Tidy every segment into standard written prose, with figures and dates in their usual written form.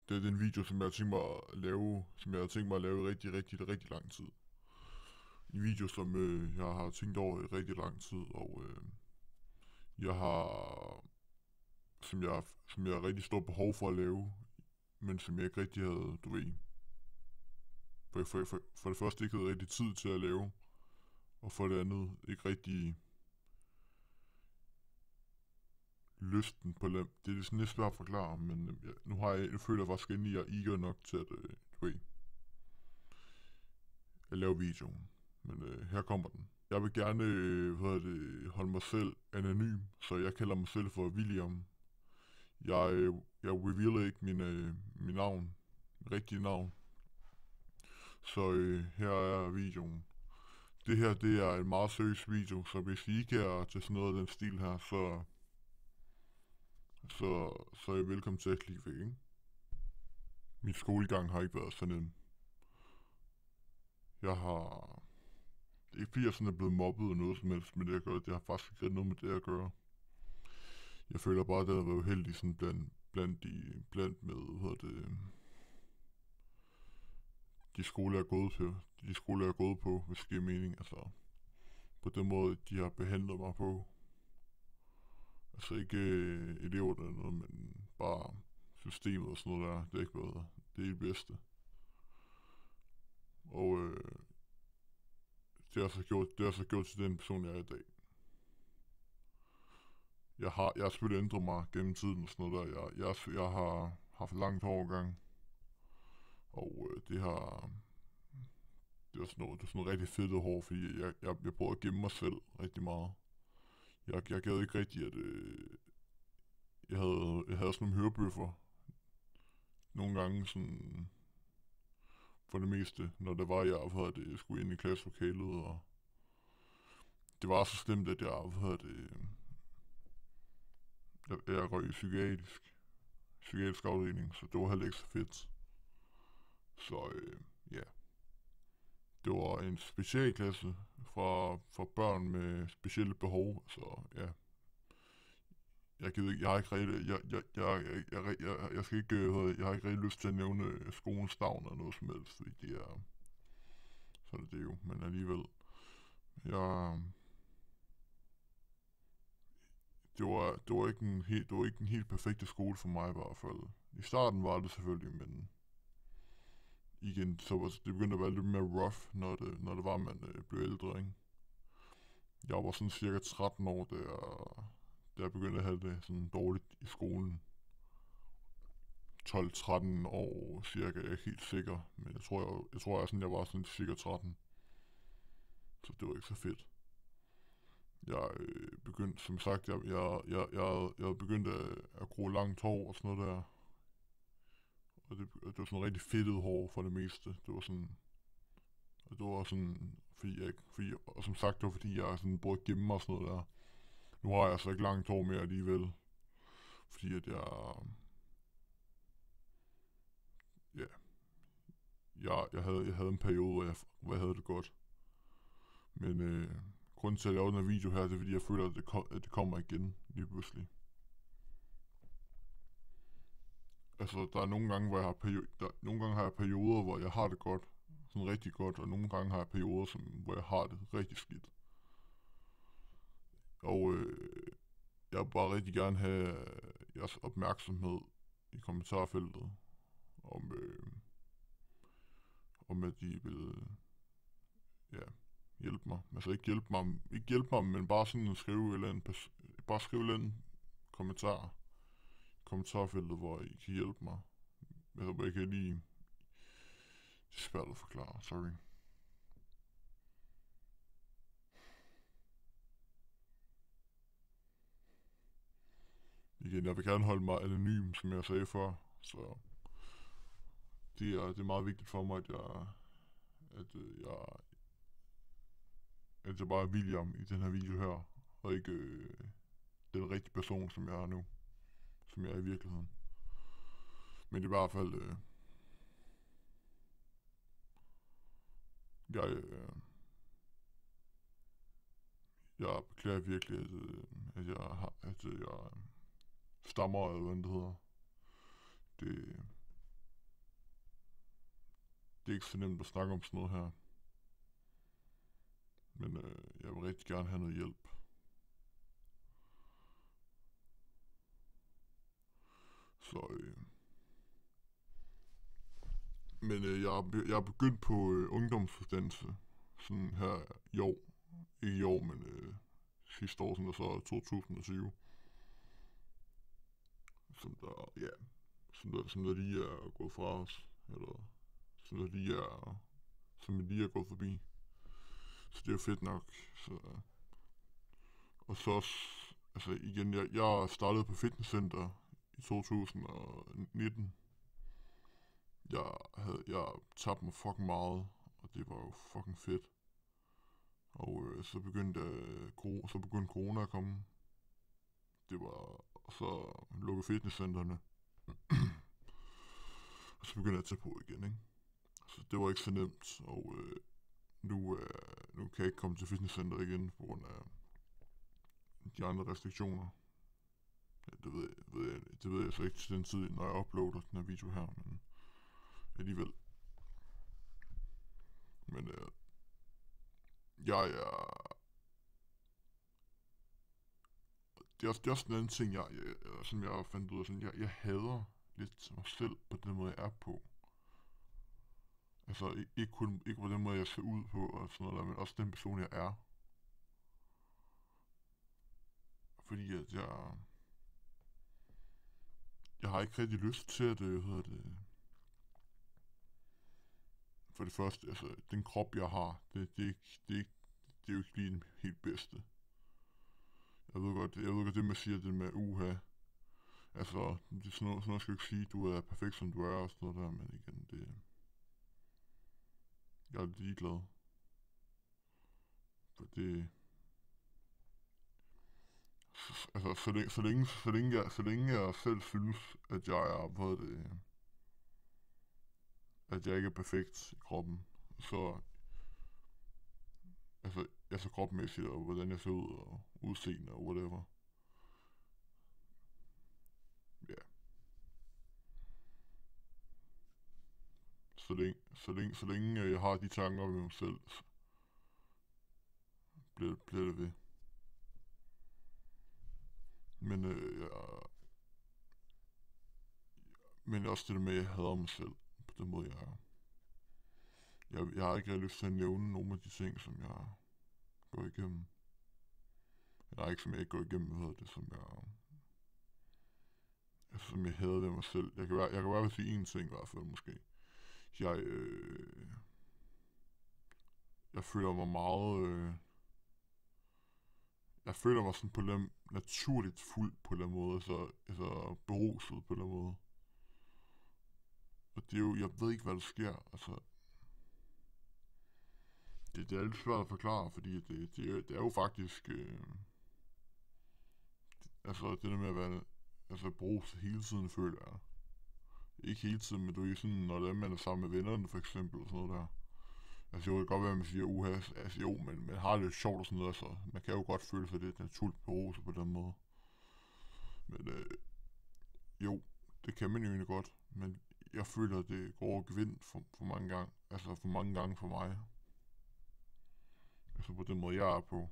Det er den video, som jeg har tænkt mig at lave, som jeg har tænkt mig at lave i rigtig lang tid. En video, som jeg har tænkt over i rigtig lang tid, og jeg har, som jeg har rigtig stort behov for at lave, men som jeg ikke rigtig havde, du ved, for det første ikke havde rigtig tid til at lave, og for det andet ikke rigtig lysten på det. Det er sådan lidt svært at forklare, men nu føler jeg faktisk endelig, at jeg er eager nok til at, du ved, at lave videoen. Men her kommer den. Jeg vil gerne holde mig selv anonym, så jeg kalder mig selv for William. Jeg revealer ikke min navn, mit rigtige navn. Så her er videoen. Det her, det er en meget seriøs video, så hvis I ikke er til sådan noget af den stil her, så er I velkommen til at klikke væk, ikke? Min skolegang har ikke været så nem. Det er ikke fordi jeg sådan er blevet mobbet eller noget som helst med det at gøre. Det har faktisk ikke noget med det at gøre. Jeg føler bare, at det har været uheldig sådan blandt med, de skoler, jeg er gået på. De skoler, jeg er gået på, hvis det giver mening. Altså, på den måde, de har behandlet mig på. Altså ikke eleverne eller noget, men bare systemet og sådan noget der. Det er ikke været det bedste. Og det har så gjort til den person, jeg er i dag. Jeg har selvfølgelig ændret mig gennem tiden og sådan noget der. Jeg har haft langt overgang. Og det er sådan noget rigtig fedtet hår, fordi jeg prøver at gemme mig selv rigtig meget. Jeg gad ikke rigtig, at jeg havde sådan nogle hørebøffer. Nogle gange sådan, for det meste, når det var, jeg skulle ind i klasselokalet, og det var så slemt, at jeg røg i psykiatrisk afdeling, så det var heller ikke så fedt. Så ja, det var en specialklasse for børn med specielle behov, så ja. Jeg har ikke rigtig, jeg skal ikke, jeg har ikke rigtig lyst til at nævne skolens navn eller noget som helst, fordi så er det jo, men alligevel. Jeg, det var ikke en helt perfekte skole for mig i hvert fald. I starten var det selvfølgelig, men igen, så var det begyndte at være lidt mere rough, når det var, man blev ældre, ikke? Jeg var sådan cirka 13 år, da jeg begyndte at have det sådan dårligt i skolen. 12-13 år cirka, jeg er ikke helt sikker, men jeg var sådan cirka 13. Så det var ikke så fedt. Jeg begyndte, som sagt, jeg begyndte at gro langt hår og sådan noget der. Og det var sådan rigtig fedtet hår for det meste. Og som sagt, det var fordi jeg sådan både gemme mig og sådan noget der. Nu har jeg så ikke langt hår mere alligevel. Fordi at ja, jeg havde en periode, hvor jeg havde det godt. Men grunden til at lave den her video her, det er fordi jeg føler, at det kommer igen lige pludselig. Altså, der er nogle gange, nogle gange har jeg perioder, hvor jeg har det godt. Sådan rigtig godt, og nogle gange har jeg perioder, hvor jeg har det rigtig skidt. Og jeg vil bare rigtig gerne have jeres opmærksomhed i kommentarfeltet, om at I vil, ja, hjælpe mig. Altså ikke hjælpe mig, men bare sådan skrive bare skrive en kommentarfeltet, hvor I kan hjælpe mig. Jeg kan lige, det er svært at forklare, sorry. Igen, jeg vil gerne holde mig anonym, som jeg sagde før, så det er meget vigtigt for mig, at jeg bare er William i den her video her, og ikke den rigtige person, som jeg er nu, som jeg er i virkeligheden. Men i hvert fald, jeg beklager virkelig, at jeg stammer, eller hvad det hedder. Det, det er ikke så nemt at snakke om sådan noget her. Men jeg vil rigtig gerne have noget hjælp. Så, men jeg er begyndt på ungdomsuddannelse. Sådan her i år. Ikke i år, men sidste år, som der så er 2020. Som der, ja, som der lige er gået fra os. Eller som der lige er, som vi lige er gået forbi. Så det er jo fedt nok. Så, og så også, altså igen, jeg startede på fitnesscenter i 2019. Jeg tabte mig fucking meget, og det var jo fucking fedt. Og så begyndte corona at komme. Det var, og så lukkede fitnesscenterne. Og så begyndte jeg at tage på igen, ikke? Så det var ikke så nemt, og nu kan jeg ikke komme til fitnesscenter igen på grund af de andre restriktioner. Ja, det ved jeg så ikke til den tid, når jeg uploader den her video her, men alligevel. Men jeg er... Det er også en anden ting, som jeg fandt ud af, sådan, jeg hader lidt mig selv på den måde, jeg er på. Altså ikke på den måde, jeg ser ud på, og sådan noget der, men også den person, jeg er. Fordi at jeg har ikke rigtig lyst til at, for det første, altså den krop, jeg har, det er jo ikke lige den helt bedste. Jeg ved godt, det med at sige, det med uha. Altså, det er sådan noget skal jeg ikke sige, du er perfekt som du er og sådan noget der, men igen, jeg er lidt ligeglad. For det, altså, så længe jeg selv synes, at jeg er på det, at jeg ikke er perfekt i kroppen, så, altså kropmæssigt, og hvordan jeg ser ud, og udseende, og whatever. Ja, så længe jeg har de tanker ved mig selv, så bliver det ved. Men men også det der med, at jeg hader mig selv, på den måde jeg er. Jeg har ikke rigtig lyst til at nævne nogle af de ting, som jeg går igennem. Eller ikke som jeg ikke går igennem, hvad hedder det, som jeg hader ved mig selv. Jeg kan i hvert fald sige én ting i hvert fald måske. Jeg, jeg føler mig meget, jeg føler mig sådan på den naturligt fuld på en eller anden måde, altså beruset på en eller anden måde. Og det er jo, jeg ved ikke hvad der sker, altså det er lidt svært at forklare, fordi det er jo faktisk, altså det der med at være, altså beruset hele tiden føler jeg. Ikke hele tiden, men du er sådan, når det er, man er sammen med vennerne for eksempel, og sådan noget der. Altså jo, det kan godt være, at man siger, uha, altså jo, men man har det lidt sjovt og sådan noget, altså man kan jo godt føle sig lidt naturligt beruset på den måde. Men jo, det kan man jo egentlig godt, men jeg føler, at det går over gevind for mange gange, altså for mange gange for mig. Altså på den måde, jeg er på.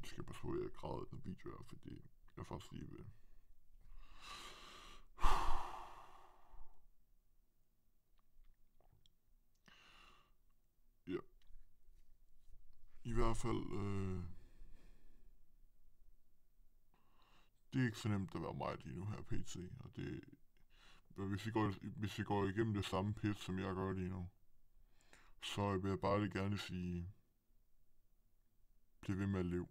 Jeg skal bare så, at jeg græder i den video her, fordi jeg er faktisk lige ved. Ja, i hvert fald, det er ikke så nemt at være mig lige nu her pt. Og det, hvis vi går igennem det samme pit, som jeg gør lige nu, så vil jeg bare lige gerne sige, bliv ved med at leve.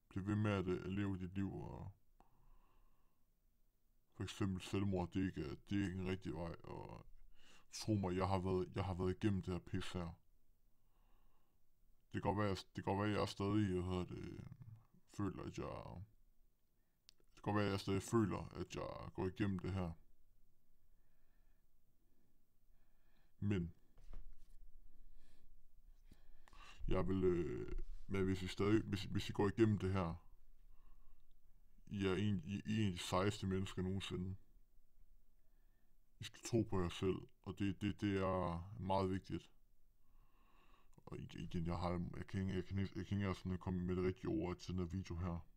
Bliv ved med at leve dit liv, og for eksempel selvmord, det er ikke en rigtig vej, og tro mig, jeg har været igennem det her pis her. Det kan godt være, at jeg stadig, føler, at jeg, det kan godt være, at jeg stadig føler, at jeg går igennem det her. Men, jeg vil, men hvis I går igennem det her, I er en af de sejeste mennesker nogensinde. I skal tro på jer selv, og det er meget vigtigt. Og igen, jeg kan ikke engang sådan komme med det rigtige ord til den her video her.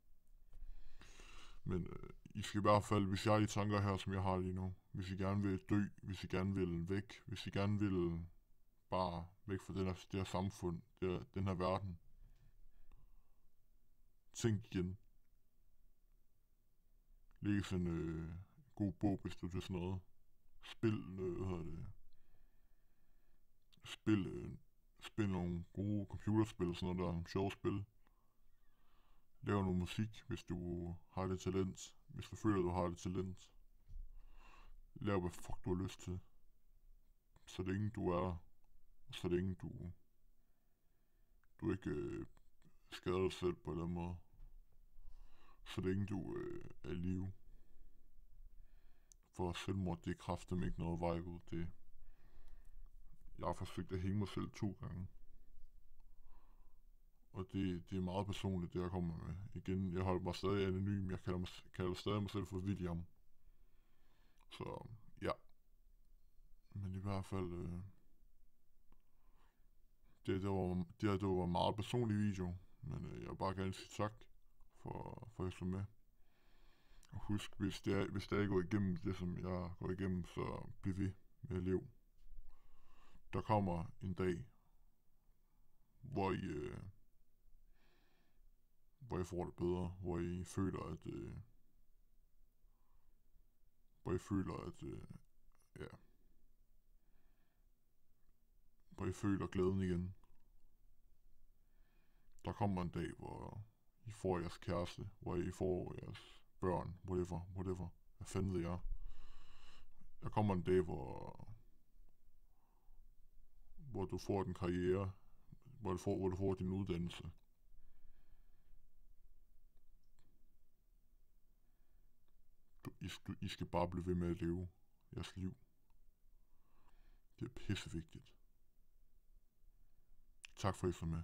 Men I skal i hvert fald, hvis jeg har de tanker her, som jeg har lige nu, hvis I gerne vil dø, hvis I gerne vil væk, hvis I gerne vil bare væk fra det her samfund, den her verden, tænk igen. Læs en god bog, hvis du til sådan noget. Spil nogle gode computerspil og sådan noget der, nogle sjove spil. Lav noget musik, hvis du har det talent. Hvis du føler, du har det talent. Lav hvad fuck du har lyst til. Så længe du er der. Og så længe du ikke skader dig selv på den måde. Så længe du er i live. For selvmord, det er kraftedeme ikke noget vej ud. Jeg har forsøgt at hænge mig selv 2 gange. Og det er meget personligt, det jeg kommer med. Igen, jeg holder mig stadig anonym. Jeg kalder stadig mig selv for William. Så ja. Men i hvert fald, det var en meget personlig video. Men jeg vil bare gerne sige tak for at slå med. Og husk, hvis det er går igennem det, som jeg går igennem, så bliv ved med at leve. Der kommer en dag, hvor I får det bedre, hvor I føler, hvor I føler glæden igen. Der kommer en dag, hvor I får jeres kæreste, hvor I får jeres børn, whatever. Hvad fanden ved jeg? Der kommer en dag, hvor du får din karriere, hvor du får din uddannelse. I skal bare blive ved med at leve jeres liv. Det er pissevigtigt. Tak for at I så med.